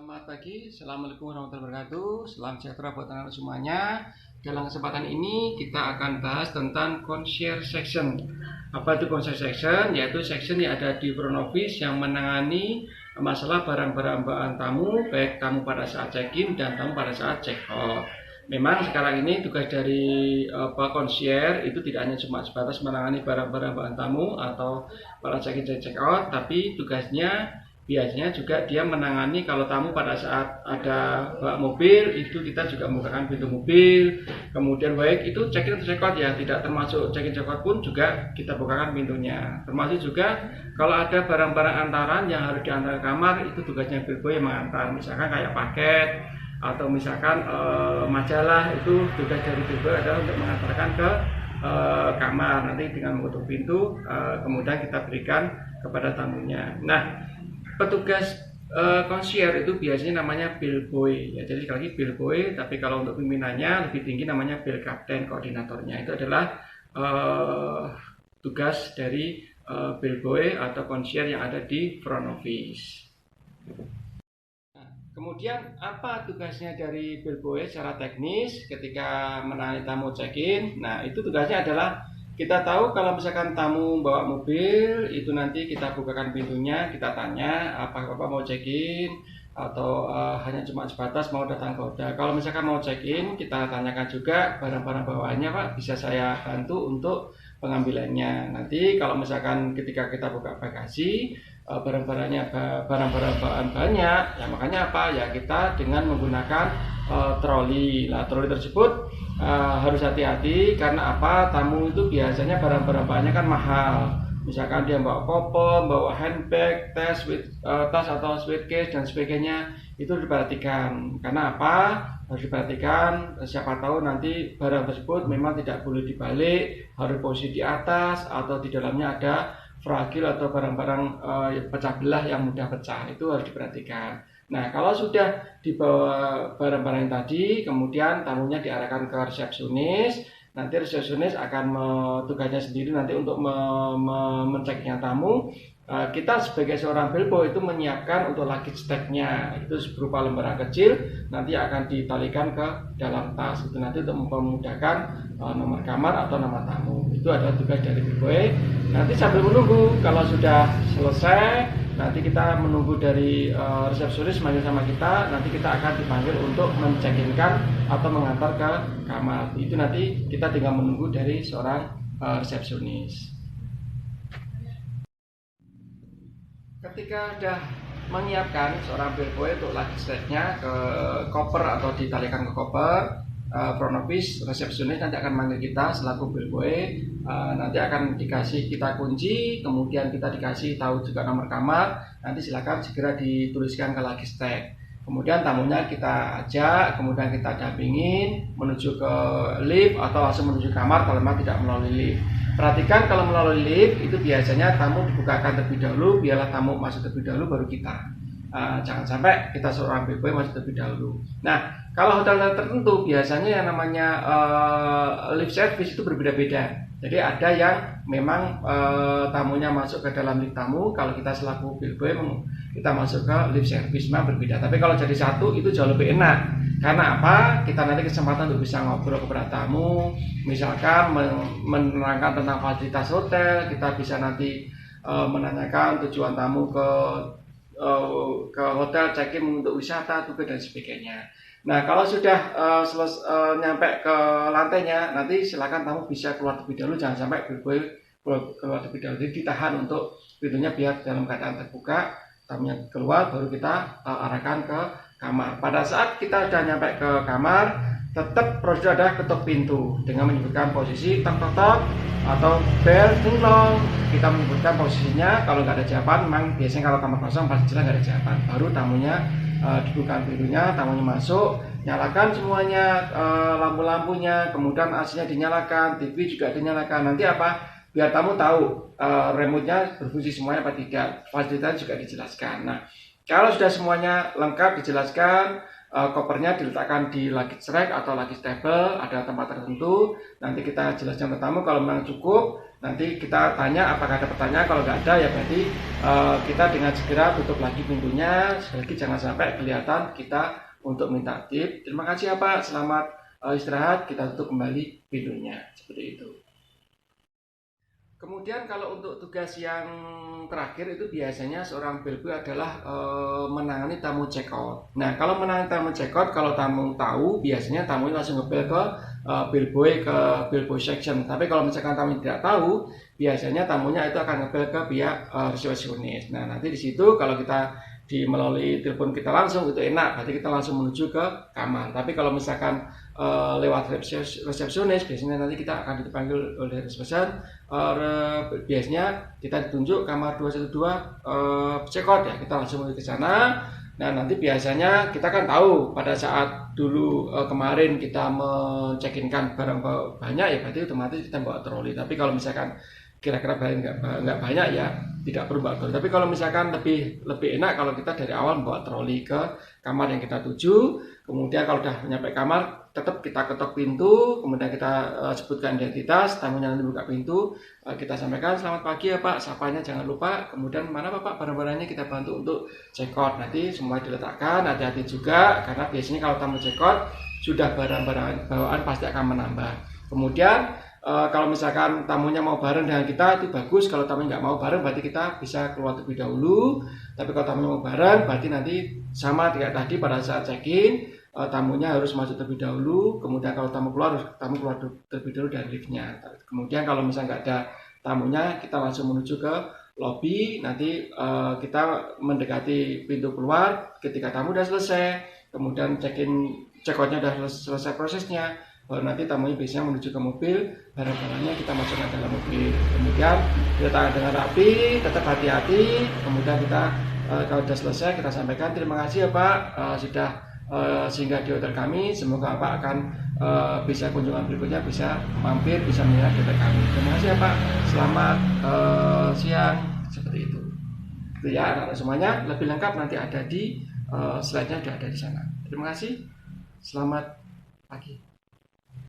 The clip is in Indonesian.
Selamat pagi, Assalamualaikum warahmatullahi wabarakatuh. Salam sejahtera buat anak-anak semuanya. Dalam kesempatan ini kita akan bahas tentang concierge section. Apa itu concierge section? Yaitu section yang ada di front office yang menangani masalah barang-barang bawaan tamu, baik tamu pada saat check-in dan tamu pada saat check-out. Memang sekarang ini tugas dari concierge itu tidak hanya cuma sebatas menangani barang-barang bawaan tamu atau pada check-in dan check-out, tapi tugasnya biasanya juga dia menangani kalau tamu pada saat ada bak mobil itu kita juga membukakan pintu mobil. Kemudian baik itu check-in atau check-out ya, tidak termasuk check-in check-out pun juga kita bukakan pintunya. Termasuk juga kalau ada barang-barang antaran yang harus diantar ke kamar, itu tugasnya bellboy yang mengantar. Misalkan kayak paket atau misalkan majalah, itu tugas dari bellboy adalah untuk mengantarkan ke kamar. Nanti dengan mengetuk pintu kemudian kita berikan kepada tamunya. Nah, petugas concierge itu biasanya namanya bellboy ya. Jadi sekali lagi bellboy, tapi kalau untuk pimpinannya lebih tinggi namanya bell captain, koordinatornya. Itu adalah tugas dari bellboy atau concierge yang ada di front office. Nah, kemudian apa tugasnya dari bellboy secara teknis ketika menangani tamu check-in? Nah, itu tugasnya adalah kita tahu kalau misalkan tamu bawa mobil, itu nanti kita bukakan pintunya, kita tanya apa Bapak mau check-in atau hanya cuma sebatas mau datang ke hotel. Kalau misalkan mau check-in, kita tanyakan juga barang-barang bawaannya Pak, bisa saya bantu untuk pengambilannya. Nanti kalau misalkan ketika kita buka bagasi, barang-barangnya barang-barang bawaan banyak, ya makanya apa? Ya kita dengan menggunakan troli. Nah, troli tersebut harus hati-hati karena apa? Tamu itu biasanya barang-barang bawaannya kan mahal. Misalkan dia bawa koper, bawa handbag, tas atau suitcase dan sebagainya, itu diperhatikan. Karena apa? Harus diperhatikan, siapa tahu nanti barang tersebut memang tidak boleh dibalik, harus posisi di atas atau di dalamnya ada fragil atau barang-barang pecah belah yang mudah pecah, itu harus diperhatikan. Nah, kalau sudah dibawa barang-barang tadi, kemudian tamunya diarahkan ke resepsionis. Nanti resepsionis akan tugasnya sendiri nanti untuk menceknya tamu. Kita sebagai seorang bellboy itu menyiapkan untuk luggage tag-nya, itu berupa lembaran kecil, nanti akan ditalikan ke dalam tas. Itu nanti untuk memudahkan nomor kamar atau nama tamu. Itu adalah tugas dari bellboy. Nanti sambil menunggu, kalau sudah selesai, nanti kita menunggu dari resepsionis manggil sama kita. Nanti kita akan dipanggil untuk mencekinkan atau mengantar ke kamar. Itu nanti kita tinggal menunggu dari seorang resepsionis. Ketika sudah menyiapkan seorang bellboy untuk luggage tag-nya ke koper atau ditalikan ke koper, front office resepsionis nanti akan manggil kita selaku bellboy. Nanti akan dikasih kita kunci, kemudian kita dikasih tahu juga nomor kamar. Nanti silakan segera dituliskan ke luggage tag. Kemudian tamunya kita ajak, kemudian kita dampingin menuju ke lift atau langsung menuju kamar kalau memang tidak melalui lift. Perhatikan kalau melalui lift itu biasanya tamu dibukakan terlebih dahulu, biarlah tamu masuk terlebih dahulu baru kita. Jangan sampai kita seorang bellboy masuk terlebih dahulu. Nah, kalau hotel tertentu biasanya yang namanya lift service itu berbeda-beda. Jadi ada yang memang tamunya masuk ke dalam lift tamu, kalau kita selaku bellboy kita masuk ke lift service memang berbeda. Tapi kalau jadi satu itu jauh lebih enak. Karena apa? Kita nanti kesempatan untuk bisa ngobrol kepada tamu, misalkan menerangkan tentang fasilitas hotel, kita bisa nanti menanyakan tujuan tamu ke hotel, check-in untuk wisata, tugas dan sebagainya. Nah, kalau sudah nyampe ke lantainya, nanti silakan tamu bisa keluar terlebih dahulu, jangan sampai bellboy keluar terlebih dahulu. Jadi ditahan untuk pintunya biar dalam keadaan terbuka, tamunya keluar baru kita arahkan ke kamar. Pada saat kita sudah nyampe ke kamar, tetap prosedur adalah ketuk pintu dengan menyebutkan posisi tok atau bel tunglong. Kita menyebutkan posisinya. Kalau nggak ada jawaban, memang biasanya kalau kamar kosong pasti jelas nggak ada jawaban. Baru tamunya dibuka pintunya, tamunya masuk, nyalakan semuanya lampu-lampunya, kemudian AC-nya dinyalakan, TV juga dinyalakan. Nanti apa? Biar tamu tahu remote-nya berfungsi semuanya apa tidak. Fasilitas juga dijelaskan. Nah, kalau sudah semuanya lengkap dijelaskan, kopernya diletakkan di luggage rack atau luggage table, ada tempat tertentu. Nanti kita jelaskan ke tamu, kalau memang cukup nanti kita tanya apakah ada pertanyaan. Kalau nggak ada ya berarti kita dengan segera tutup lagi pintunya. Sekali lagi jangan sampai kelihatan kita untuk minta tip. Terima kasih ya Pak, selamat istirahat. Kita tutup kembali pintunya seperti itu. Kemudian kalau untuk tugas yang terakhir itu biasanya seorang bellboy adalah menangani tamu check out. Nah, kalau menangani tamu check out, kalau tamu tahu biasanya tamu langsung ngebel ke bellboy section. Tapi kalau misalkan tamu tidak tahu, biasanya tamunya itu akan ngebel ke pihak resepsionis. Nah, nanti di situ kalau kita melalui telepon kita langsung itu enak, berarti kita langsung menuju ke kamar. Tapi kalau misalkan lewat resepsionis, biasanya nanti kita akan dipanggil oleh resepsionis. Biasanya kita ditunjuk kamar 212 check out ya, kita langsung menuju ke sana. Nah, nanti biasanya kita kan tahu pada saat dulu kemarin kita men-check-in-kan barang banyak ya, berarti otomatis kita bawa troli. Tapi kalau misalkan kira-kira nggak banyak ya tidak perlu bawa troli. Tapi kalau misalkan lebih enak kalau kita dari awal bawa troli ke kamar yang kita tuju. Kemudian kalau udah nyampe kamar tetap kita ketok pintu, kemudian kita sebutkan identitas, tamunya nanti buka pintu, kita sampaikan selamat pagi ya Pak, sapanya jangan lupa, kemudian mana Pak barang-barangnya kita bantu untuk check out. Nanti semua diletakkan, hati-hati juga karena biasanya kalau tamu check out sudah barang-barang bawaan pasti akan menambah. Kemudian kalau misalkan tamunya mau bareng dengan kita itu bagus, kalau tamunya nggak mau bareng berarti kita bisa keluar terlebih dahulu. Tapi kalau tamunya mau bareng berarti nanti sama kayak tadi pada saat check-in, tamunya harus masuk terlebih dahulu. Kemudian kalau tamu keluar terlebih dahulu dari liftnya. Kemudian kalau misalnya nggak ada tamunya, kita langsung menuju ke lobby. Nanti kita mendekati pintu keluar ketika tamu udah selesai, kemudian check out-nya udah selesai prosesnya, baru nanti tamunya biasanya menuju ke mobil, barang-barangnya kita masukkan dalam mobil. Kemudian diletakkan dengan rapi, tetap hati-hati. Kemudian kita kalau sudah selesai kita sampaikan terima kasih ya Pak sudah singgah di hotel kami. Semoga Pak akan bisa kunjungan berikutnya bisa mampir, bisa melihat hotel kami. Terima kasih ya Pak. Selamat siang seperti itu. Itu ya anak-anak semuanya. Lebih lengkap nanti ada di slide-nya sudah ada di sana. Terima kasih. Selamat pagi.